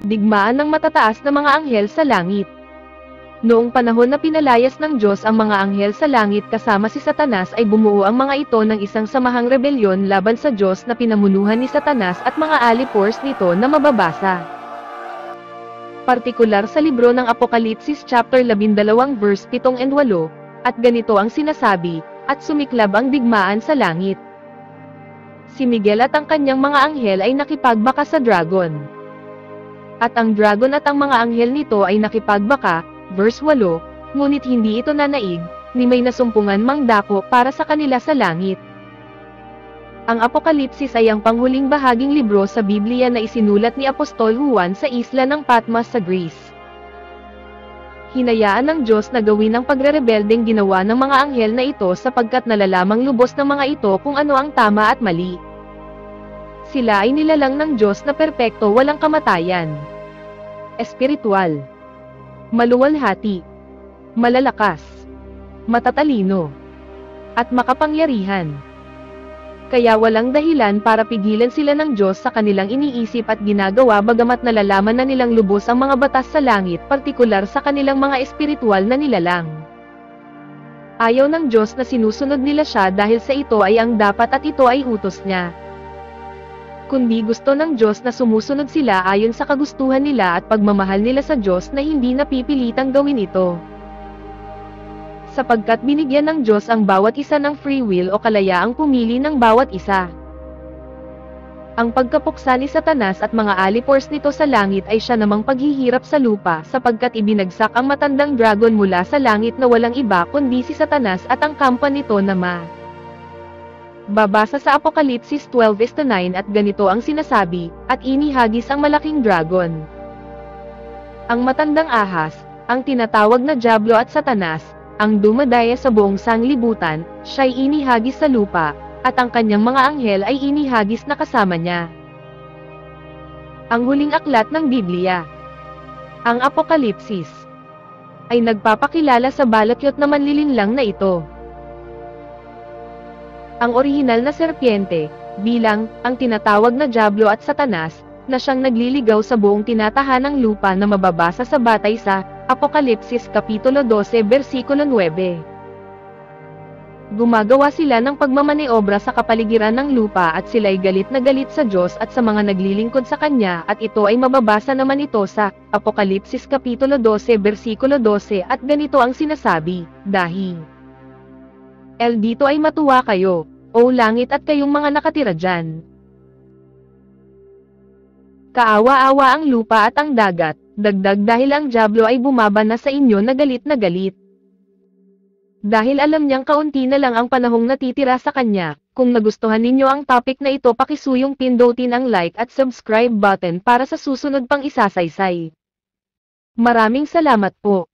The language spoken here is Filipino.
Digmaan ng matataas na mga anghel sa langit. Noong panahon na pinalayas ng Diyos ang mga anghel sa langit kasama si Satanas ay bumuo ang mga ito ng isang samahang rebelyon laban sa Diyos na pinamunuhan ni Satanas at mga alipores nito na mababasa. Partikular sa libro ng Apokalipsis chapter 12 verse 7 and 8, at ganito ang sinasabi, at sumiklab ang digmaan sa langit. Si Miguel at ang kanyang mga anghel ay nakipagbaka sa dragon. At ang dragon at ang mga anghel nito ay nakipagbaka, verse 8, ngunit hindi ito nanaig, ni may nasumpungan mang dako para sa kanila sa langit. Ang Apokalipsis ay ang panghuling bahaging libro sa Biblia na isinulat ni Apostol Juan sa isla ng Patmos sa Greece. Hinayaan ng Diyos na gawin ang pagrerebeldeng ginawa ng mga anghel na ito sapagkat nalalamang lubos ng mga ito kung ano ang tama at mali. Sila ay nilalang ng Diyos na perpekto walang kamatayan, espiritual, maluwalhati, malalakas, matatalino, at makapangyarihan. Kaya walang dahilan para pigilan sila ng Diyos sa kanilang iniisip at ginagawa bagamat nalalaman na nilang lubos ang mga batas sa langit partikular sa kanilang mga espiritual na nilalang. Ayaw ng Diyos na sinusunod nila siya dahil sa ito ay ang dapat at ito ay utos niya. Kundi gusto ng Diyos na sumusunod sila ayon sa kagustuhan nila at pagmamahal nila sa Diyos na hindi napipilitang gawin ito. Sapagkat binigyan ng Diyos ang bawat isa ng free will o kalayaang pumili ng bawat isa. Ang pagkapuksa ni Satanas at mga alipores nito sa langit ay siya namang paghihirap sa lupa sapagkat ibinagsak ang matandang dragon mula sa langit na walang iba kundi si Satanas at ang kampa nito na babasa sa Apokalipsis 12:9 at ganito ang sinasabi, at inihagis ang malaking dragon. Ang matandang ahas, ang tinatawag na Diablo at Satanas, ang dumadaya sa buong sanglibutan, siya'y inihagis sa lupa, at ang kanyang mga anghel ay inihagis na kasama niya. Ang huling aklat ng Biblia, ang Apokalipsis, ay nagpapakilala sa balakyot na manlilinlang na ito. Ang orihinal na serpiente, bilang, ang tinatawag na Diablo at Satanas, na siyang nagliligaw sa buong tinatahanang lupa na mababasa sa batay sa Apokalipsis Kapitulo 12 versikulo 9. Gumagawa sila ng pagmamaneobra sa kapaligiran ng lupa at sila'y galit na galit sa Diyos at sa mga naglilingkod sa Kanya at ito ay mababasa naman ito sa Apokalipsis Kapitulo 12 versikulo 12 at ganito ang sinasabi, dahil dito ay matuwa kayo, o langit at kayong mga nakatira dyan. Kaawa-awa ang lupa at ang dagat, dagdag dahil ang Diablo ay bumaba na sa inyo na galit na galit. Dahil alam niyang kaunti na lang ang panahong natitira sa kanya, kung nagustuhan ninyo ang topic na ito pakisuyong pindutin ang like at subscribe button para sa susunod pang isasaysay. Maraming salamat po.